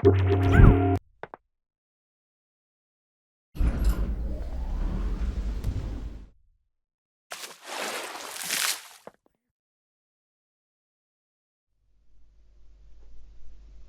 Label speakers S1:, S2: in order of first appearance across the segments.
S1: The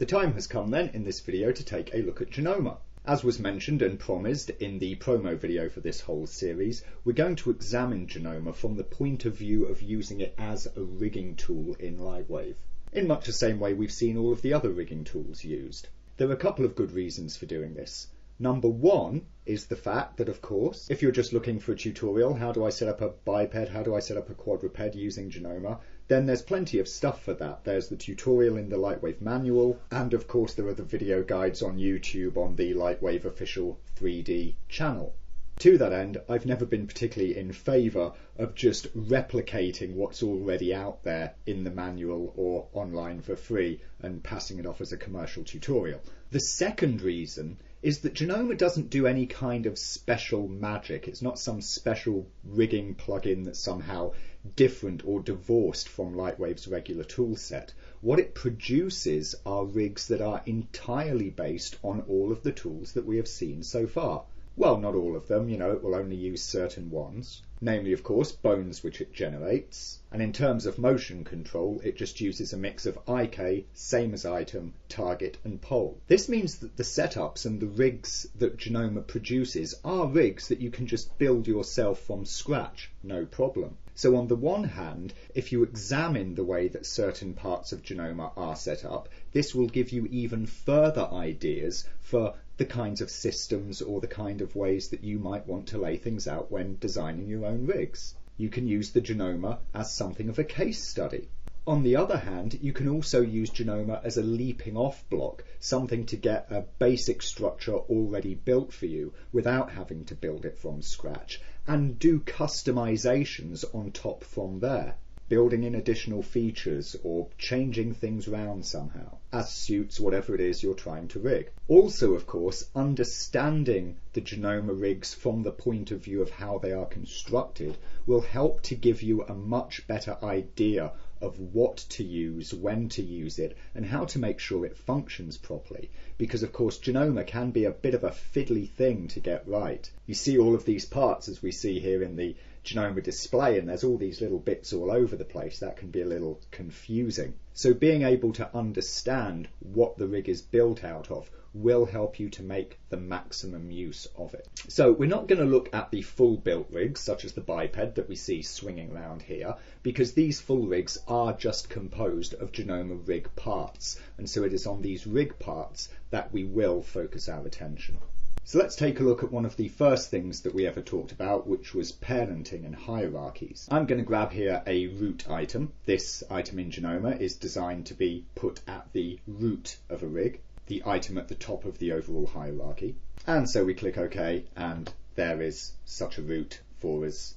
S1: time has come then in this video to take a look at Genoma. As was mentioned and promised in the promo video for this whole series, we're going to examine Genoma from the point of view of using it as a rigging tool in Lightwave, in much the same way we've seen all of the other rigging tools used. There are a couple of good reasons for doing this. Number one is the fact that, of course, if you're just looking for a tutorial, how do I set up a biped, how do I set up a quadruped using Genoma, then there's plenty of stuff for that. There's the tutorial in the Lightwave manual, and of course there are the video guides on YouTube on the Lightwave official 3D channel. To that end, I've never been particularly in favour of just replicating what's already out there in the manual or online for free and passing it off as a commercial tutorial. The second reason is that Genoma doesn't do any kind of special magic. It's not some special rigging plugin that's somehow different or divorced from Lightwave's regular toolset. What it produces are rigs that are entirely based on all of the tools that we have seen so far. Well, not all of them, it will only use certain ones. Namely, of course, bones which it generates. And in terms of motion control, it just uses a mix of IK, same as item, target and pole. This means that the setups and the rigs that Genoma produces are rigs that you can just build yourself from scratch, no problem. So on the one hand, if you examine the way that certain parts of Genoma are set up, this will give you even further ideas for the kinds of systems or the kind of ways that you might want to lay things out when designing your own rigs. You can use the Genoma as something of a case study. On the other hand, you can also use Genoma as a leaping off block, something to get a basic structure already built for you without having to build it from scratch, and do customizations on top from there, building in additional features or changing things around somehow, as suits whatever it is you're trying to rig. Also, of course, understanding the Genoma rigs from the point of view of how they are constructed will help to give you a much better idea of what to use, when to use it, and how to make sure it functions properly. Because of course Genoma can be a bit of a fiddly thing to get right. You see all of these parts as we see here in the Genoma display, and there's all these little bits all over the place. That can be a little confusing. So being able to understand what the rig is built out of will help you to make the maximum use of it. So we're not going to look at the full built rigs such as the biped that we see swinging around here, because these full rigs are just composed of Genoma rig parts, and so it is on these rig parts that we will focus our attention. So let's take a look at one of the first things that we ever talked about, which was parenting and hierarchies. I'm going to grab here a root item. This item in Genoma is designed to be put at the root of a rig, the item at the top of the overall hierarchy. And so we click OK, and there is such a root for us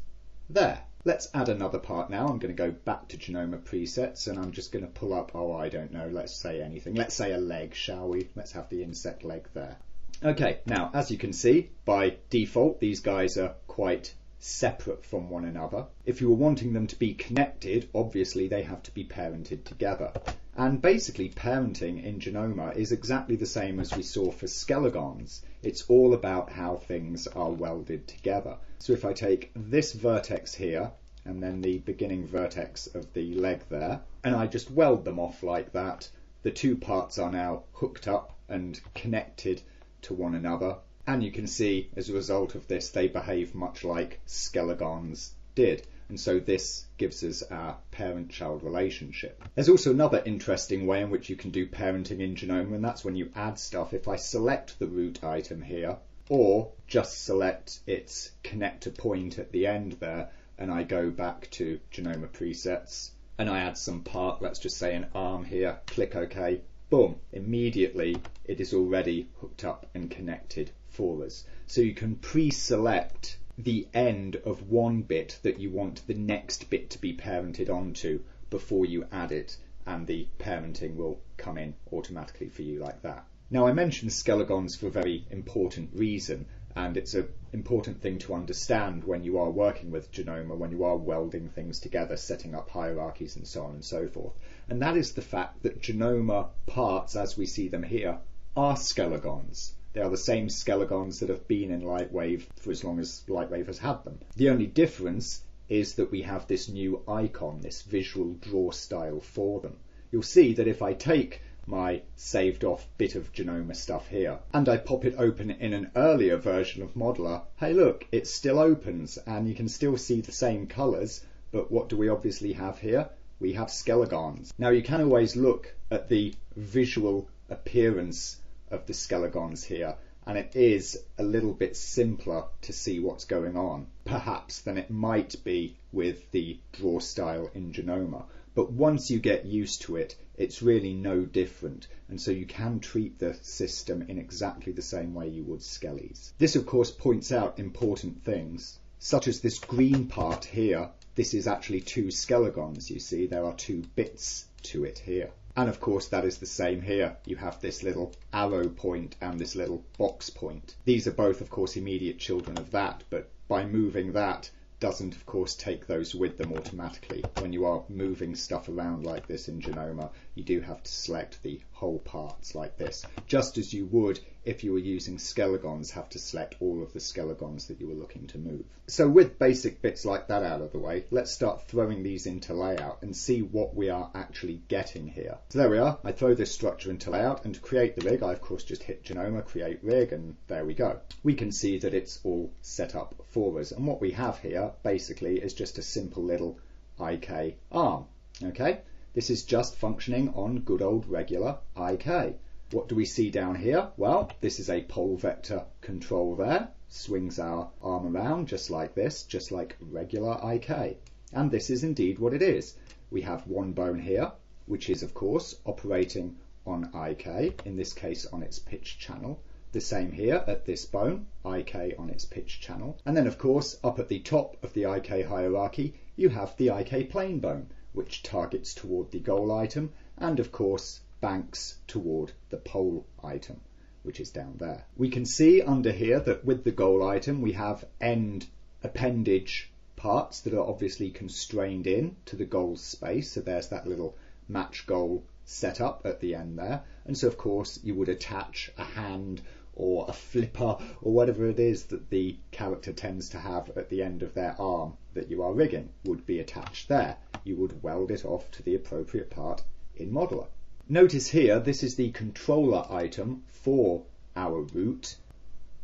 S1: there. Let's add another part now. I'm going to go back to Genoma presets, and I'm just going to pull up, I don't know, let's say anything. Let's say a leg, shall we? Let's have the insect leg there. Okay, now as you can see, by default these guys are quite separate from one another. If you were wanting them to be connected, obviously they have to be parented together. And basically parenting in Genoma is exactly the same as we saw for skelegons. It's all about how things are welded together. So if I take this vertex here and then the beginning vertex of the leg there, and I just weld them off like that, the two parts are now hooked up and connected to one another, and you can see as a result of this they behave much like skelegons did, and so this gives us our parent-child relationship. There's also another interesting way in which you can do parenting in Genoma, and that's when you add stuff. If I select the root item here, or just select its connector point at the end there, and I go back to Genoma presets and I add some part, let's just say an arm here, click OK, boom, immediately it is already hooked up and connected for us. So you can pre-select the end of one bit that you want the next bit to be parented onto before you add it, and the parenting will come in automatically for you like that. Now I mentioned skelegons for a very important reason, and it's an important thing to understand when you are working with Genoma, when you are welding things together, setting up hierarchies and so on and so forth. And that is the fact that Genoma parts, as we see them here, are skelegons. They are the same skelegons that have been in Lightwave for as long as Lightwave has had them. The only difference is that we have this new icon, this visual draw style for them. You'll see that if I take my saved off bit of Genoma stuff here and I pop it open in an earlier version of Modeler, hey look, it still opens and you can still see the same colours, but what do we obviously have here? We have skelegons. Now you can always look at the visual appearance of the skelegons here, and it is a little bit simpler to see what's going on, perhaps, than it might be with the draw style in Genoma. But once you get used to it, it's really no different, and so you can treat the system in exactly the same way you would skellies. This of course points out important things, such as this green part here. This is actually two skelegons, you see, there are two bits to it here. And of course that is the same here. You have this little arrow point and this little box point. These are both of course immediate children of that, but by moving that doesn't of course take those with them automatically. When you are moving stuff around like this in Genoma, you do have to select the whole parts like this, just as you would if you were using skelegons, have to select all of the skelegons that you were looking to move. So with basic bits like that out of the way, let's start throwing these into layout and see what we are actually getting here. So there we are. I throw this structure into layout, and to create the rig I of course just hit Genoma, create rig, and there we go. We can see that it's all set up for us, and what we have here basically is just a simple little IK arm. Okay, this is just functioning on good old regular IK. What do we see down here? Well, this is a pole vector control there, swings our arm around just like this, just like regular IK. And this is indeed what it is. We have one bone here, which is of course operating on IK, in this case on its pitch channel. The same here at this bone, IK on its pitch channel. And then of course up at the top of the IK hierarchy you have the IK plane bone, which targets toward the goal item and of course banks toward the pole item, which is down there. We can see under here that with the goal item we have end appendage parts that are obviously constrained in to the goal space. So there's that little match goal set up at the end there. And so of course you would attach a hand or a flipper or whatever it is that the character tends to have at the end of their arm that you are rigging would be attached there. You would weld it off to the appropriate part in Modeler. Notice here this is the controller item for our root.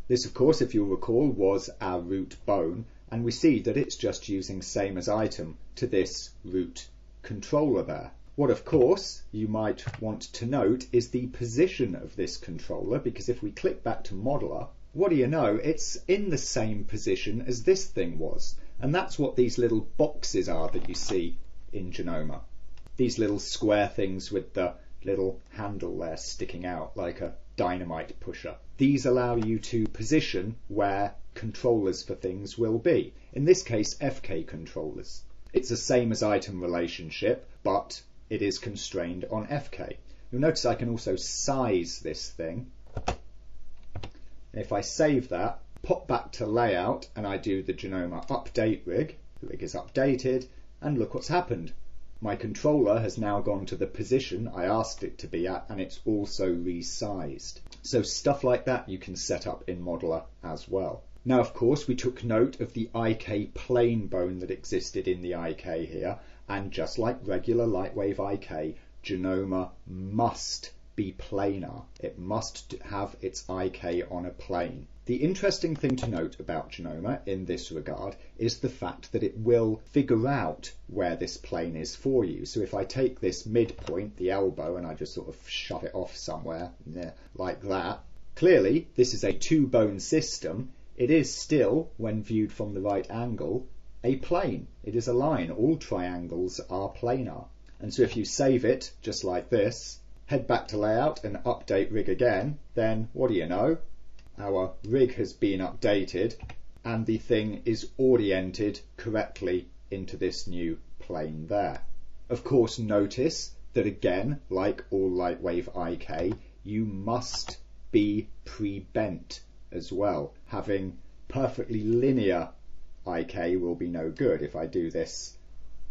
S1: This of course, if you'll recall, was our root bone, and we see that it's just using same as item to this root controller there. What of course you might want to note is the position of this controller, because if we click back to Modeler, what do you know, it's in the same position as this thing was. And that's what these little boxes are that you see in Genoma. These little square things with the little handle there sticking out like a dynamite pusher. These allow you to position where controllers for things will be. In this case, FK controllers. It's the same as item relationship, but it is constrained on FK. You'll notice I can also size this thing. If I save that, pop back to layout, and I do the Genoma update rig, the rig is updated, and look what's happened. My controller has now gone to the position I asked it to be at, and it's also resized. So stuff like that you can set up in Modeler as well. Now of course we took note of the IK plane bone that existed in the IK here, and just like regular Lightwave IK, Genoma must be planar. It must have its IK on a plane. The interesting thing to note about Genoma in this regard is the fact that it will figure out where this plane is for you. So if I take this midpoint, the elbow, and I just sort of shove it off somewhere, like that, clearly this is a two-bone system. It is still, when viewed from the right angle, a plane. It is a line. All triangles are planar. And so if you save it just like this, head back to layout and update rig again, then what do you know? Our rig has been updated and the thing is oriented correctly into this new plane there. Of course, notice that again, like all Lightwave IK, you must be pre-bent as well. Having perfectly linear IK will be no good. If I do this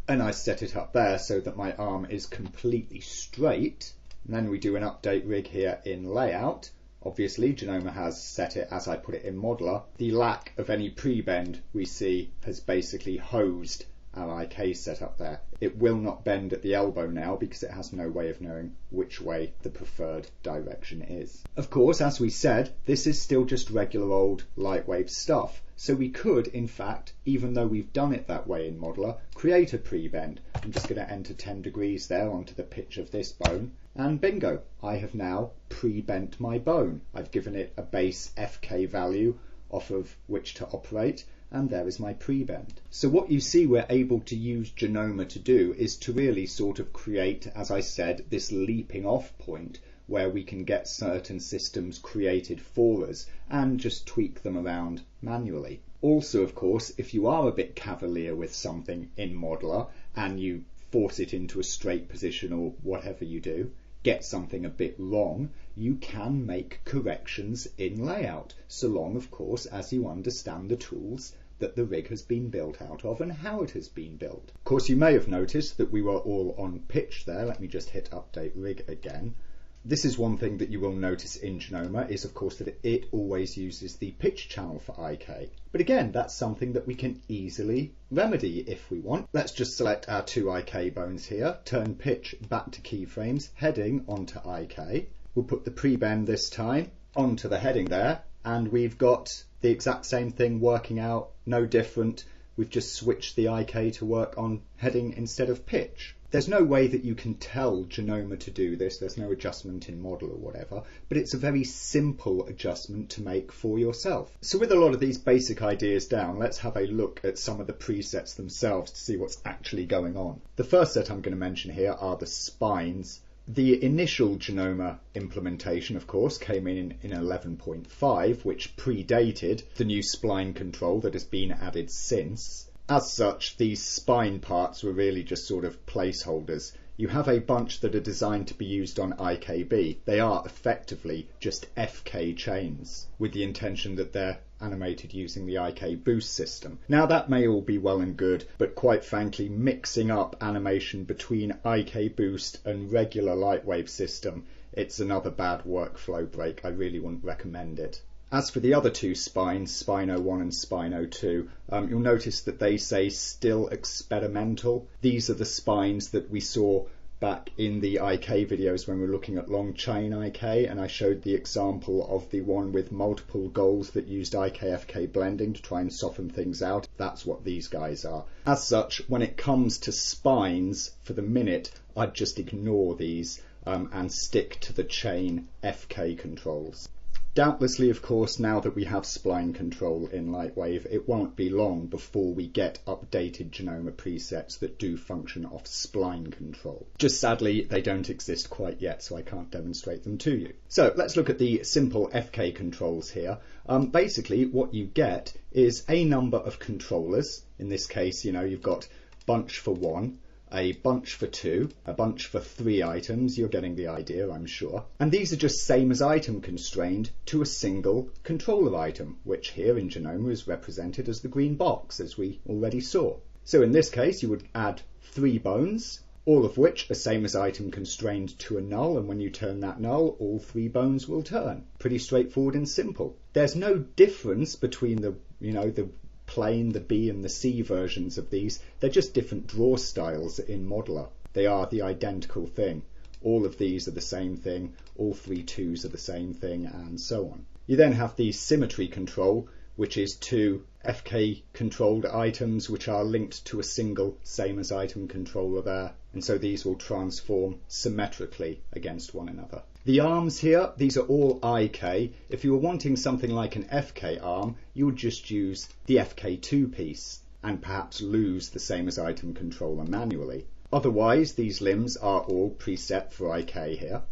S1: and I set it up there so that my arm is completely straight, And then we do an update rig here in layout. Obviously, Genoma has set it as I put it in modeler. The lack of any pre-bend we see has basically hosed our IK setup there. It will not bend at the elbow now because it has no way of knowing which way the preferred direction is. Of course, as we said, this is still just regular old Lightwave stuff. So we could, in fact, even though we've done it that way in modeler, create a pre-bend. I'm just going to enter 10 degrees there onto the pitch of this bone. And bingo, I have now pre-bent my bone. I've given it a base FK value off of which to operate, and there is my pre-bend. So what you see we're able to use Genoma to do is to really sort of create, as I said, this leaping off point where we can get certain systems created for us and just tweak them around manually. Also, of course, if you are a bit cavalier with something in modeler and you force it into a straight position or whatever you do, get something a bit wrong, you can make corrections in layout, so long, of course, as you understand the tools that the rig has been built out of and how it has been built. Of course, you may have noticed that we were all on pitch there. Let me just hit update rig again. This is one thing that you will notice in Genoma is, of course, that it always uses the pitch channel for IK. But again, that's something that we can easily remedy if we want. Let's just select our two IK bones here, turn pitch back to keyframes, heading onto IK. We'll put the pre-bend this time onto the heading there, and we've got the exact same thing working out, no different. We've just switched the IK to work on heading instead of pitch. There's no way that you can tell Genoma to do this, there's no adjustment in model or whatever, but it's a very simple adjustment to make for yourself. So with a lot of these basic ideas down, let's have a look at some of the presets themselves to see what's actually going on. The first set I'm going to mention here are the spines. The initial Genoma implementation, of course, came in 11.5, which predated the new spline control that has been added since. As such, these spine parts were really just sort of placeholders. You have a bunch that are designed to be used on IKB. They are effectively just FK chains with the intention that they're animated using the IK boost system. Now that may all be well and good, but quite frankly, mixing up animation between IK boost and regular Lightwave system, it's another bad workflow break. I really wouldn't recommend it. As for the other two spines, Spine 01 and Spine 02, you'll notice that they say still experimental. These are the spines that we saw back in the IK videos when we were looking at long chain IK, and I showed the example of the one with multiple goals that used IK-FK blending to try and soften things out. That's what these guys are. As such, when it comes to spines, for the minute, I'd just ignore these and stick to the chain FK controls. Doubtlessly, of course, now that we have spline control in Lightwave, it won't be long before we get updated Genoma presets that do function off spline control. Just sadly, they don't exist quite yet, so I can't demonstrate them to you. So let's look at the simple FK controls here. Basically, what you get is a number of controllers. In this case, you've got bunch for 1, a bunch for 2, a bunch for 3 items. You're getting the idea, I'm sure. And these are just same as item constrained to a single controller item, which here in Genoma is represented as the green box, as we already saw. So in this case, you would add 3 bones, all of which are same as item constrained to a null, and when you turn that null, all 3 bones will turn. Pretty straightforward and simple. There's no difference between the plain, the B and the C versions of these. They're just different draw styles in modeler. They are the identical thing. All of these are the same thing, all 3 2s are the same thing, and so on. You then have the symmetry control, which is 2 FK controlled items which are linked to a single same as item controller there, and so these will transform symmetrically against one another. The arms here, these are all IK. If you were wanting something like an FK arm, you would just use the FK2 piece and perhaps lose the same as item controller manually. Otherwise, these limbs are all preset for IK here,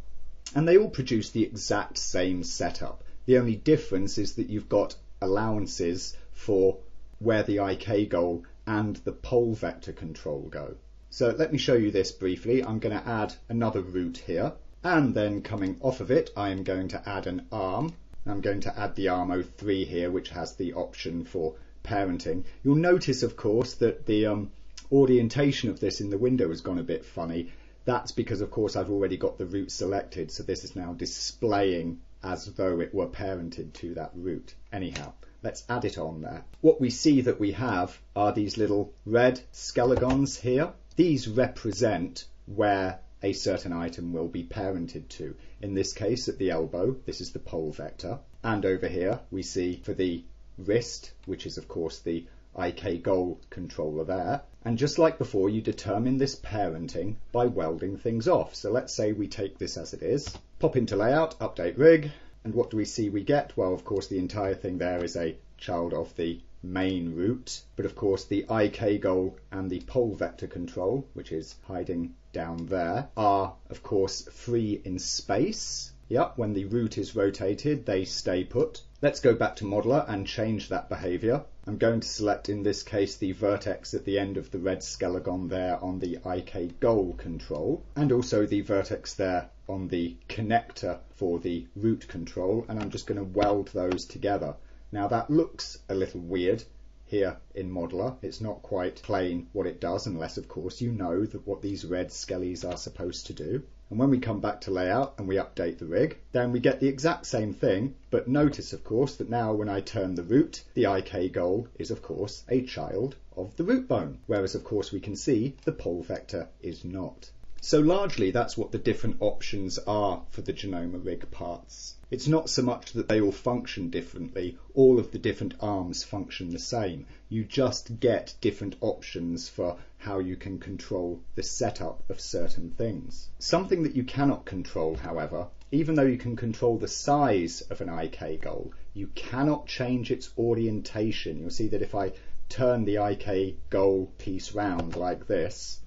S1: and they all produce the exact same setup. The only difference is that you've got allowances for where the IK goal and the pole vector control go. So let me show you this briefly. I'm going to add another root here, and then coming off of it, I am going to add an arm. I'm going to add the arm 03 here, which has the option for parenting. You'll notice, of course, that the orientation of this in the window has gone a bit funny. That's because, of course, I've already got the root selected, so this is now displaying as though it were parented to that root. Anyhow, let's add it on there. What we see that we have are these little red skelegons here. These represent where a certain item will be parented to. In this case, at the elbow, this is the pole vector. And over here, we see for the wrist, which is, of course, the IK goal controller there. And just like before, you determine this parenting by welding things off. So let's say we take this as it is, pop into layout, update rig, and what do we see we get? Well, of course, the entire thing there is a child of the main root, but of course the IK goal and the pole vector control, which is hiding down there, are of course free in space. Yep, when the root is rotated, they stay put. Let's go back to Modeler and change that behavior. I'm going to select, in this case, the vertex at the end of the red skeleton there on the IK goal control, and also the vertex there on the connector for the root control, and I'm just going to weld those together. Now that looks a little weird here in Modeler. It's not quite plain what it does, unless of course you know that what these red skellies are supposed to do. And when we come back to layout and we update the rig, then we get the exact same thing, but notice of course that now when I turn the root, the IK goal is of course a child of the root bone, whereas of course we can see the pole vector is not. So largely that's what the different options are for the Genoma rig parts. It's not so much that they all function differently, all of the different arms function the same. You just get different options for how you can control the setup of certain things. Something that you cannot control, however, even though you can control the size of an IK goal, you cannot change its orientation. You'll see that if I turn the IK goal piece round like this,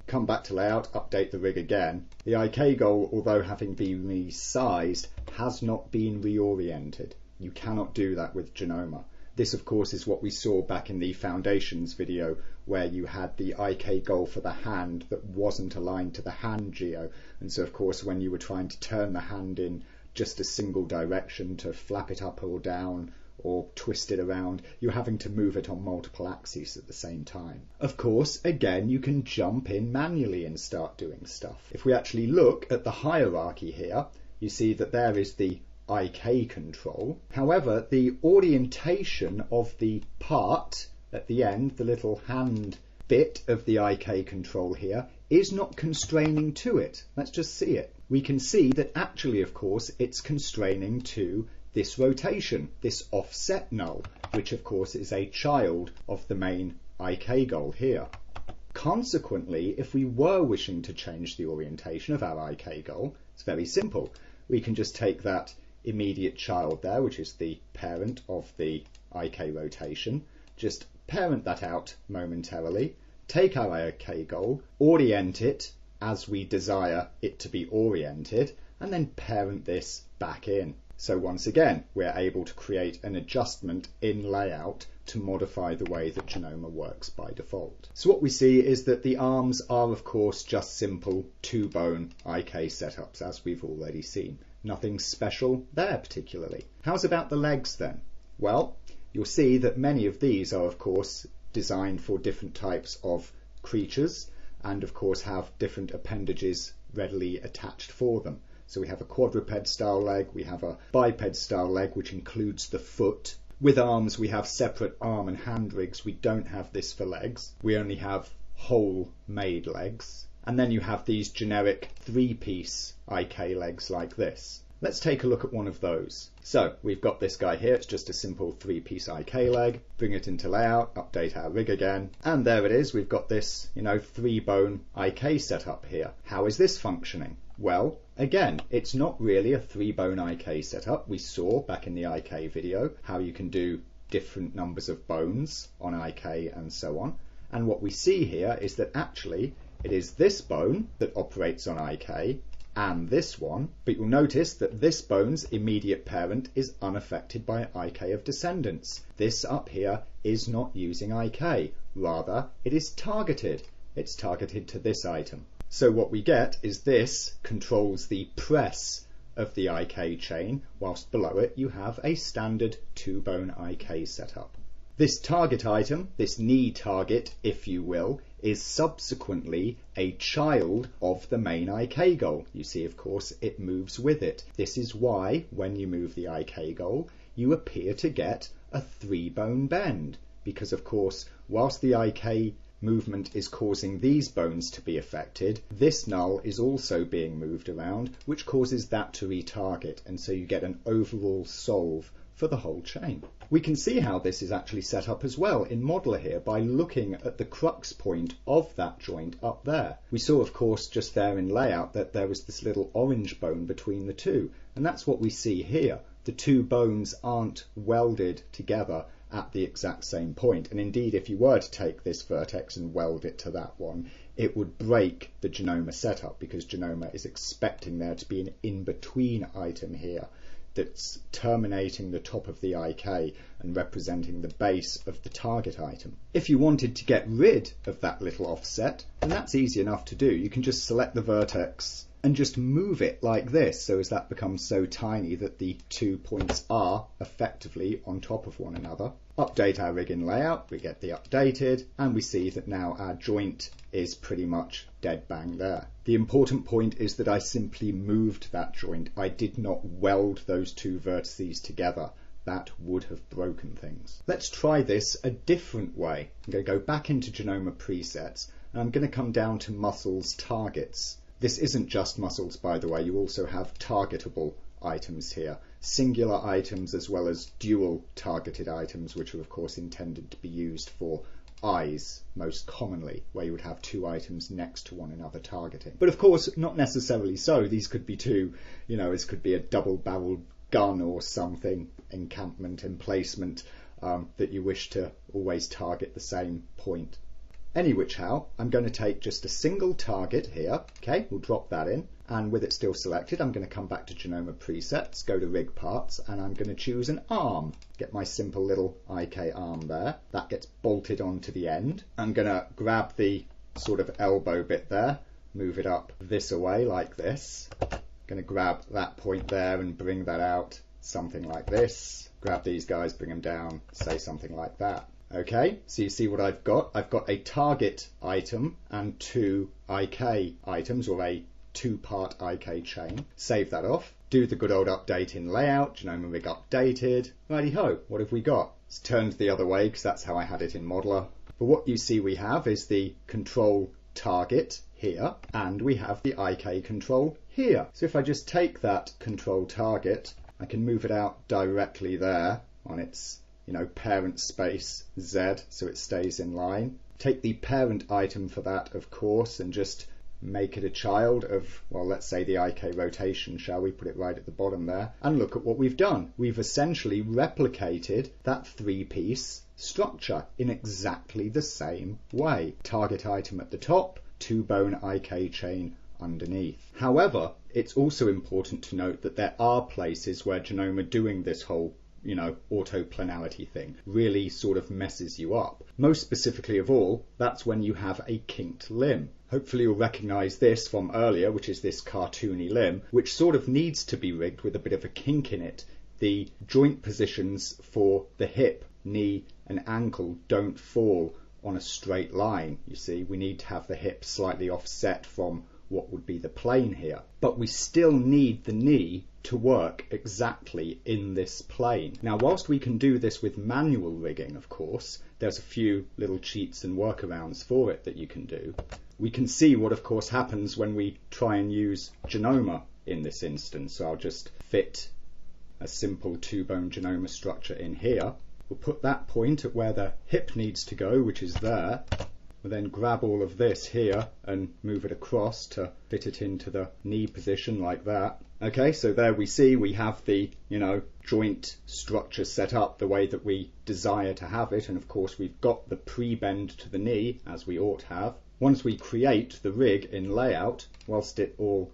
S1: come back to layout, update the rig again, the IK goal, although having been resized, has not been reoriented. You cannot do that with Genoma. This of course is what we saw back in the Foundations video, where you had the IK goal for the hand that wasn't aligned to the hand geo, and so of course when you were trying to turn the hand in just a single direction to flap it up or down or twist it around, you're having to move it on multiple axes at the same time. Of course, again, you can jump in manually and start doing stuff. If we actually look at the hierarchy here, you see that there is the IK control. However, the orientation of the part at the end, the little hand bit of the IK control here, is not constraining to it. Let's just see it. We can see that actually, of course, it's constraining to this rotation, this offset null, which of course is a child of the main IK goal here. Consequently, if we were wishing to change the orientation of our IK goal, it's very simple. We can just take that immediate child there, which is the parent of the IK rotation, just parent that out momentarily, take our IK goal, orient it as we desire it to be oriented, and then parent this back in. So once again, we're able to create an adjustment in layout to modify the way that Genoma works by default. So what we see is that the arms are of course just simple two-bone IK setups, as we've already seen. Nothing special there particularly. How's about the legs then? Well, you'll see that many of these are of course designed for different types of creatures and of course have different appendages readily attached for them. So we have a quadruped style leg, we have a biped style leg which includes the foot. With arms we have separate arm and hand rigs. We don't have this for legs. We only have whole made legs. And then you have these generic three-piece IK legs like this. Let's take a look at one of those. So we've got this guy here, it's just a simple three-piece IK leg. Bring it into layout, update our rig again, and there it is. We've got this, three-bone IK setup here. How is this functioning? Well, again, it's not really a three-bone IK setup. We saw back in the IK video how you can do different numbers of bones on IK and so on. And what we see here is that actually it is this bone that operates on IK and this one, but you'll notice that this bone's immediate parent is unaffected by IK of descendants. This up here is not using IK, rather it is targeted. It's targeted to this item. So what we get is this controls the press of the IK chain, whilst below it you have a standard two-bone IK setup. This target item, this knee target, if you will, is subsequently a child of the main IK goal. You see, of course, it moves with it. This is why, when you move the IK goal, you appear to get a 3-bone bend. Because, of course, whilst the IK movement is causing these bones to be affected, this null is also being moved around, which causes that to retarget, and so you get an overall solve for the whole chain. We can see how this is actually set up as well in Modeler here by looking at the crux point of that joint up there. We saw, of course, just there in layout that there was this little orange bone between the two, and that's what we see here. The two bones aren't welded together at the exact same point, and indeed if you were to take this vertex and weld it to that one, it would break the Genoma setup, because Genoma is expecting there to be an in-between item here that's terminating the top of the IK and representing the base of the target item. If you wanted to get rid of that little offset, then that's easy enough to do. You can just select the vertex and just move it like this, so as that becomes so tiny that the 2 points are effectively on top of one another. Update our rig in layout, we get the updated, and we see that now our joint is pretty much dead bang there. The important point is that I simply moved that joint. I did not weld those two vertices together. That would have broken things. Let's try this a different way. I'm going to go back into Genoma presets, and I'm going to come down to muscles targets. This isn't just muscles, by the way. You also have targetable items here. Singular items as well as dual targeted items, which are of course intended to be used for eyes most commonly, where you would have two items next to one another targeting. But of course, not necessarily so. These could be two, this could be a double-barreled gun or something, encampment, emplacement, that you wish to always target the same point. Any which how, I'm going to take just a single target here. Okay, we'll drop that in, and with it still selected, I'm going to come back to Genoma presets, go to rig parts, and I'm going to choose an arm. Get my simple little IK arm there. That gets bolted onto the end. I'm going to grab the sort of elbow bit there, move it up this away like this. Going to grab that point there and bring that out, something like this. Grab these guys, bring them down, say something like that. Okay, so you see what I've got? I've got a target item and two IK items, or a two-part IK chain. Save that off. Do the good old update in layout. Genoma rig updated. Righty-ho, what have we got? It's turned the other way because that's how I had it in Modeler. But what you see we have is the control target here, and we have the IK control here. So if I just take that control target, I can move it out directly there on its parent space Z, so it stays in line. Take the parent item for that, of course, and just make it a child of, well, let's say the IK rotation, shall we? Put it right at the bottom there. And look at what we've done. We've essentially replicated that three-piece structure in exactly the same way. Target item at the top, two-bone IK chain underneath. However, it's also important to note that there are places where Genoma doing this whole autoplanarity thing really sort of messes you up. Most specifically of all, that's when you have a kinked limb. Hopefully you'll recognise this from earlier, which is this cartoony limb, which sort of needs to be rigged with a bit of a kink in it. The joint positions for the hip, knee and ankle don't fall on a straight line. You see, we need to have the hip slightly offset from what would be the plane here. But we still need the knee to work exactly in this plane. Now, whilst we can do this with manual rigging, of course, there's a few little cheats and workarounds for it that you can do. We can see what, of course, happens when we try and use Genoma in this instance. So I'll just fit a simple two-bone Genoma structure in here. We'll put that point at where the hip needs to go, which is there. We'll then grab all of this here and move it across to fit it into the knee position like that. Okay, so there we see we have the, joint structure set up the way that we desire to have it. And of course we've got the pre-bend to the knee, as we ought to have. Once we create the rig in layout, whilst it all,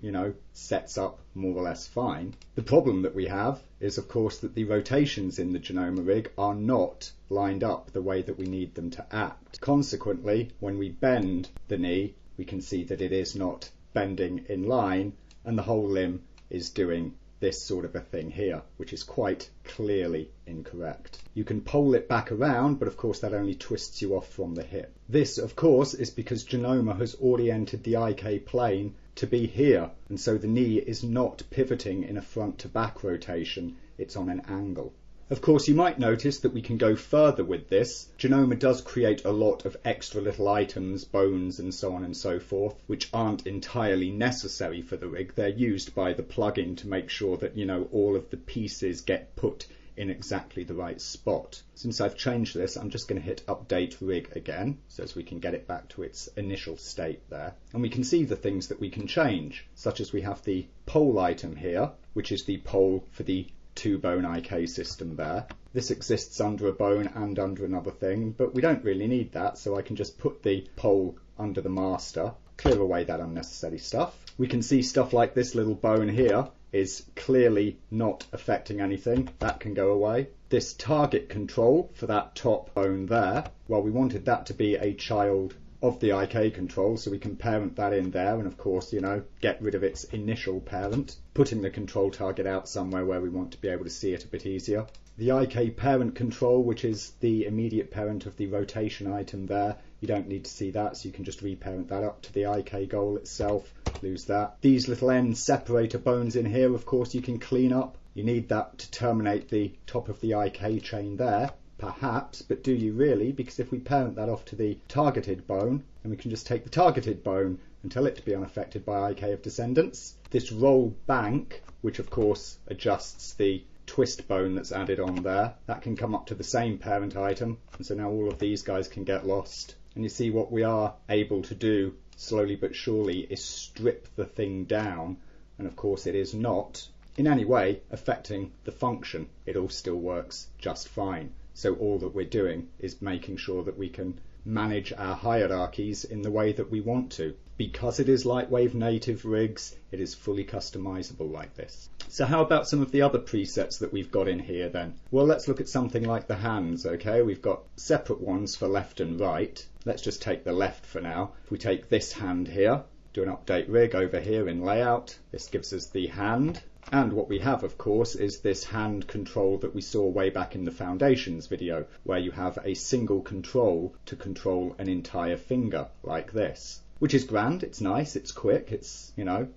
S1: sets up more or less fine, the problem that we have is, of course, that the rotations in the Genoma rig are not lined up the way that we need them to act. Consequently, when we bend the knee, we can see that it is not bending in line, and the whole limb is doing this sort of a thing here, which is quite clearly incorrect. You can pole it back around, but of course that only twists you off from the hip. This, of course, is because Genoma has oriented the IK plane to be here, and so the knee is not pivoting in a front to back rotation, it's on an angle. Of course, you might notice that we can go further with this. Genoma does create a lot of extra little items, bones and so on and so forth, which aren't entirely necessary for the rig. They're used by the plugin to make sure that, all of the pieces get put in exactly the right spot. Since I've changed this, I'm just going to hit Update Rig again, so as we can get it back to its initial state there. And we can see the things that we can change, such as we have the pole item here, which is the pole for the 2-bone IK system there. This exists under a bone and under another thing, but we don't really need that, so I can just put the pole under the master, clear away that unnecessary stuff. We can see stuff like this little bone here is clearly not affecting anything. That can go away. This target control for that top bone there, well, we wanted that to be a child of the IK control, so we can parent that in there and of course, get rid of its initial parent, putting the control target out somewhere where we want to be able to see it a bit easier. The IK parent control, which is the immediate parent of the rotation item there, you don't need to see that, so you can just reparent that up to the IK goal itself, lose that. These little end separator bones in here, of course, you can clean up. You need that to terminate the top of the IK chain there. Perhaps, but do you really? Because if we parent that off to the targeted bone, then we can just take the targeted bone and tell it to be unaffected by IK of descendants. This roll bank, which of course adjusts the twist bone that's added on there, that can come up to the same parent item, and so now all of these guys can get lost. And you see what we are able to do slowly but surely is strip the thing down, and of course it is not in any way affecting the function. It all still works just fine. So all that we're doing is making sure that we can manage our hierarchies in the way that we want to. Because it is Lightwave native rigs, it is fully customizable like this. So how about some of the other presets that we've got in here then? Well, let's look at something like the hands, okay? We've got separate ones for left and right. Let's just take the left for now. If we take this hand here, do an update rig over here in layout, this gives us the hand. And what we have, of course, is this hand control that we saw way back in the Foundations video, where you have a single control to control an entire finger, like this. Which is grand, it's nice, it's quick, it's,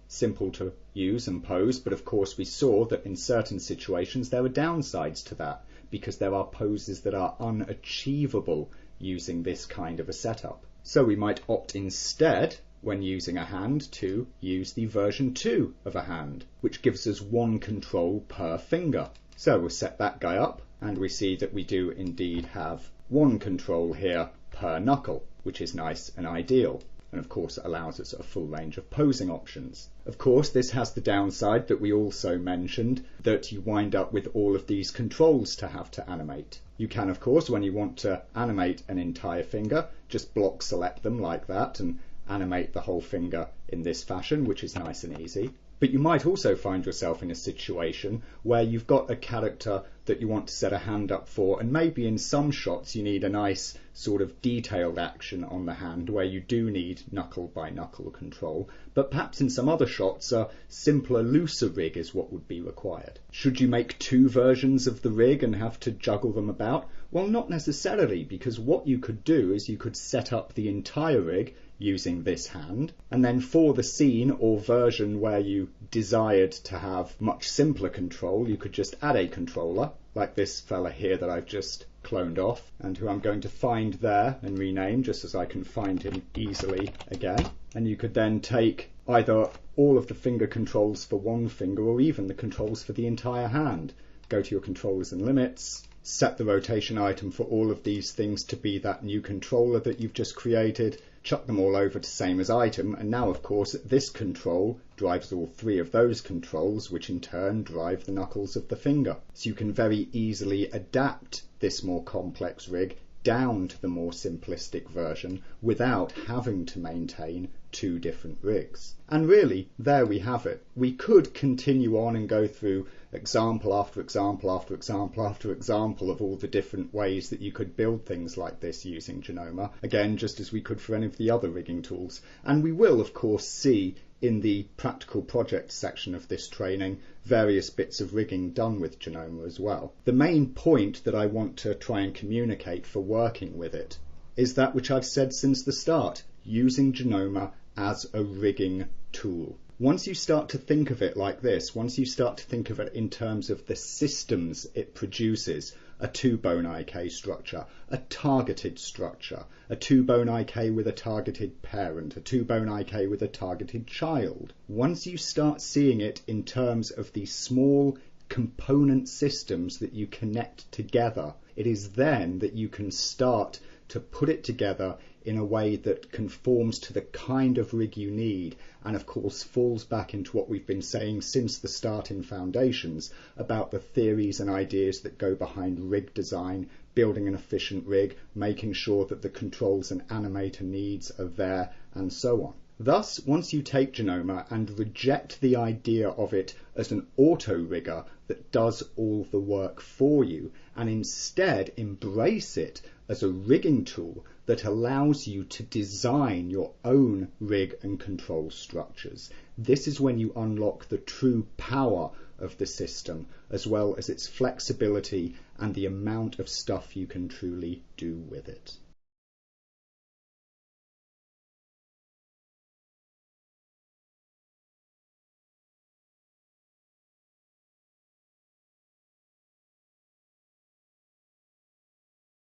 S1: simple to use and pose, but of course we saw that in certain situations there are downsides to that, because there are poses that are unachievable using this kind of a setup. So we might opt instead, when using a hand, to use the version 2 of a hand, which gives us one control per finger. So we'll set that guy up, and we see that we do indeed have one control here per knuckle, which is nice and ideal. And of course it allows us a full range of posing options. Of course this has the downside that we also mentioned, that you wind up with all of these controls to have to animate. You can, of course, when you want to animate an entire finger, just block select them like that and animate the whole finger in this fashion, which is nice and easy. But you might also find yourself in a situation where you've got a character that you want to set a hand up for, and maybe in some shots you need a nice sort of detailed action on the hand where you do need knuckle by knuckle control, but perhaps in some other shots a simpler, looser rig is what would be required. Should you make two versions of the rig and have to juggle them about? Well, not necessarily, because what you could do is you could set up the entire rig using this hand, and then for the scene or version where you desired to have much simpler control, you could just add a controller, like this fella here that I've just cloned off, and who I'm going to find there and rename just as I can find him easily again. And you could then take either all of the finger controls for one finger or even the controls for the entire hand. Go to your controllers and limits, set the rotation item for all of these things to be that new controller that you've just created, chuck them all over to same as item, and now of course this control drives all three of those controls, which in turn drive the knuckles of the finger. So you can very easily adapt this more complex rig down to the more simplistic version without having to maintain two different rigs. And really, there we have it. We could continue on and go through example after example after example after example of all the different ways that you could build things like this using Genoma, again just as we could for any of the other rigging tools. And we will of course see in the practical project section of this training, various bits of rigging done with Genoma as well. The main point that I want to try and communicate for working with it is that which I've said since the start, using Genoma as a rigging tool. Once you start to think of it like this, once you start to think of it in terms of the systems it produces, a 2-bone IK structure, a targeted structure, a 2-bone IK with a targeted parent, a 2-bone IK with a targeted child. Once you start seeing it in terms of these small component systems that you connect together, it is then that you can start to put it together in a way that conforms to the kind of rig you need, and of course falls back into what we've been saying since the start in Foundations about the theories and ideas that go behind rig design, building an efficient rig, making sure that the controls and animator needs are there, and so on. Thus, once you take Genoma and reject the idea of it as an auto-rigger that does all the work for you, and instead embrace it as a rigging tool that allows you to design your own rig and control structures, this is when you unlock the true power of the system, as well as its flexibility and the amount of stuff you can truly do with it.